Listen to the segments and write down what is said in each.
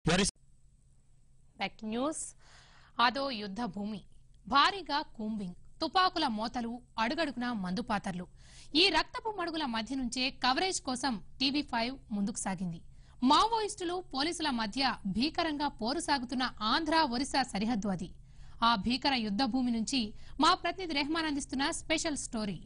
Back news. అదో యుద్ధ భూమి. భారీగా కూంబింగ్, తుపాకుల మోతలు, అడుగడుగున మందుపాతర్లు. ఈ రక్తపు మడుగుల మధ్య నుంచే కవరేజ్ కోసం టీవీ5 ముందుకు సాగింది. మావోయిస్టులు, పోలీసుల మధ్య భీకరంగా పోరు సాగుతున్న ఆంధ్ర ఒరిస్సా సరిహద్దు అది. ఆ భీకర యుద్ధ భూమి నుంచి మా ప్రతినిధి రెహమాన్ అందిస్తున్న స్పెషల్ స్టోరీ.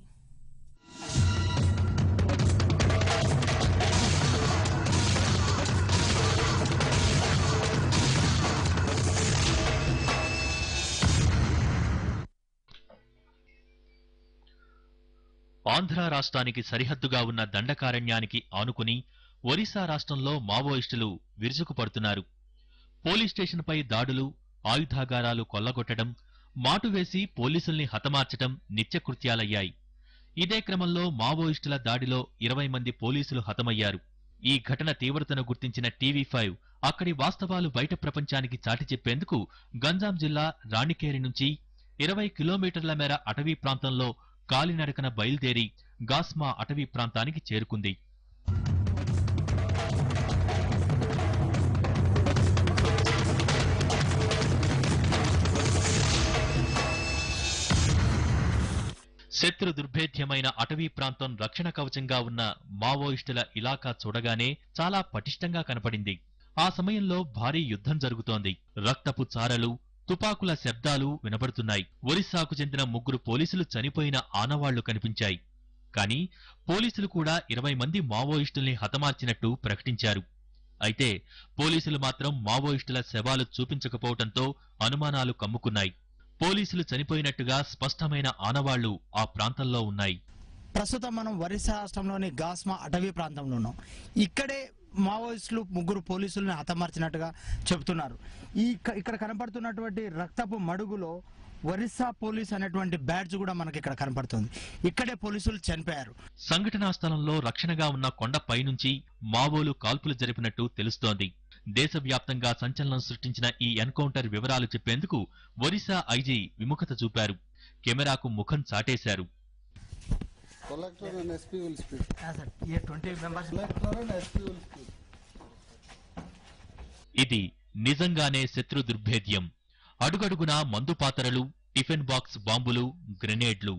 ఆంధ్ర రాష్ట్రానికి సరిహద్దుగా ఉన్న దండకారణ్యానికి ఆనుకుని ఒరిస్సా రాష్ట్రంలో మావోయిస్టులు విరుచుకుపడుతున్నారు. పోలీస్ స్టేషన్పై దాడులు, ఆయుధాగారాలు కొల్లగొట్టడం, మాటువేసి పోలీసుల్ని హతమార్చడం నిత్యకృత్యాలయ్యాయి. ఇదే క్రమంలో మావోయిస్టుల దాడిలో 20 మంది పోలీసులు హతమయ్యారు. ఈ ఘటన తీవ్రతను గుర్తించిన టీవీ5 అక్కడి వాస్తవాలు బయట ప్రపంచానికి చాటి చెప్పేందుకు గంజాం జిల్లా రాణికేరి నుంచి 20 కిలోమీటర్ల మేర అటవీ ప్రాంతంలో కాలినడకన బయలుదేరి గాస్మా అటవీ ప్రాంతానికి చేరుకుంది. శత్రు దుర్భేద్యమైన అటవీ ప్రాంతం రక్షణ కవచంగా ఉన్న మావోయిస్టుల ఇలాకా చూడగానే చాలా పటిష్టంగా కనపడింది. ఆ సమయంలో భారీ యుద్ధం జరుగుతోంది. రక్తపు చారలు, తుపాకుల శబ్దాలు వినబడుతున్నాయి. ఒరిస్సాకు చెందిన 3 పోలీసులు చనిపోయిన ఆనవాళ్లు కనిపించాయి. కానీ పోలీసులు కూడా 20 మంది మావోయిస్టుల్ని హతమార్చినట్టు ప్రకటించారు. అయితే పోలీసులు మాత్రం మావోయిస్టుల శవాలు చూపించకపోవడంతో అనుమానాలు కమ్ముకున్నాయి. పోలీసులు చనిపోయినట్టుగా స్పష్టమైన ఆనవాళ్లు ఆ ప్రాంతంలో ఉన్నాయి. ప్రస్తుతం మనం ఒరిస్సా రాష్ట్రంలోని గాస్మా అటవీ ప్రాంతంలో ఉన్నాం. ఇక్కడే మావోయిస్టులు 3 పోలీసులను హతమార్చినట్టుగా చెబుతున్నారు. ఇక్కడ కనపడుతున్నటువంటి రక్తపు మడుగులో ఒరిస్సా పోలీస్ అనేటువంటి బ్యాడ్జ్ కూడా మనకి ఇక్కడ కనపడుతుంది. ఇక్కడే పోలీసులు చనిపోయారు. సంఘటనా స్థలంలో రక్షణగా ఉన్న కొండపై నుంచి మావోలు కాల్పులు జరిపినట్టు తెలుస్తోంది. దేశవ్యాప్తంగా సంచలనం సృష్టించిన ఈ ఎన్కౌంటర్ వివరాలు చెప్పేందుకు ఒరిస్సా ఐజీ విముఖత చూపారు. కెమెరాకు ముఖం చాటేశారు. ఇది నిజంగానే శత్రు దుర్భేద్యం. అడుగడుగునా మందుపాతరలు, టిఫిన్ బాక్స్ బాంబులు, గ్రెనేడ్లు,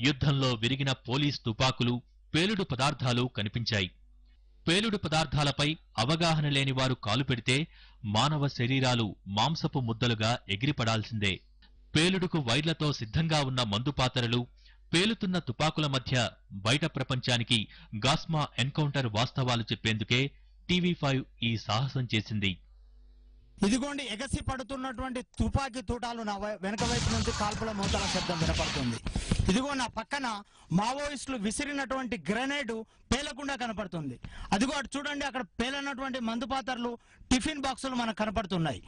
యుద్ధంలో విరిగిన పోలీస్ తుపాకులు, పేలుడు పదార్థాలు కనిపించాయి. పేలుడు పదార్థాలపై అవగాహన లేని వారు కాలు పెడితే మానవ శరీరాలు మాంసపు ముద్దలుగా ఎగిరిపడాల్సిందే. పేలుడుకు వైర్లతో సిద్ధంగా ఉన్న మందుపాతరలు, పేలుతున్న తుపాకుల మధ్య బయట ప్రపంచానికి గాస్మా ఎన్కౌంటర్ వాస్తవాలు చెప్పేందుకే టీవీ5 ఈ సాహసం చేసింది. ఇదిగోండి, ఎగసి పడుతున్నటువంటి తుపాకీ తూటాలు నా వెనక వైపు నుంచి కాల్పుల మోతల శబ్దం వినపడుతుంది. ఇదిగో నా పక్కన మావోయిస్టులు విసిరినటువంటి గ్రెనేడ్ పేలకుండా కనపడుతుంది. అదిగో అటు చూడండి, అక్కడ పేలనటువంటి మందుపాతర్లు, టిఫిన్ బాక్సులు మనకు కనపడుతున్నాయి.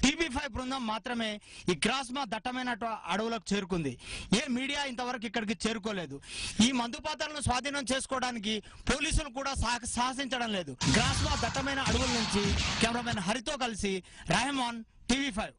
టీవీ5 బృందం మాత్రమే ఈ గ్రాస్మా దట్టమైన అడవులకు చేరుకుంది. ఏ మీడియా ఇంతవరకు ఇక్కడికి చేరుకోలేదు. ఈ మందుపాతర్లను స్వాధీనం చేసుకోవడానికి పోలీసులు కూడా సాహసించడం లేదు. గ్రాస్మా దట్టమైన అడవుల నుంచి కెమెరామెన్ హరితో కలిసి రెహమాన్, టీవీ5.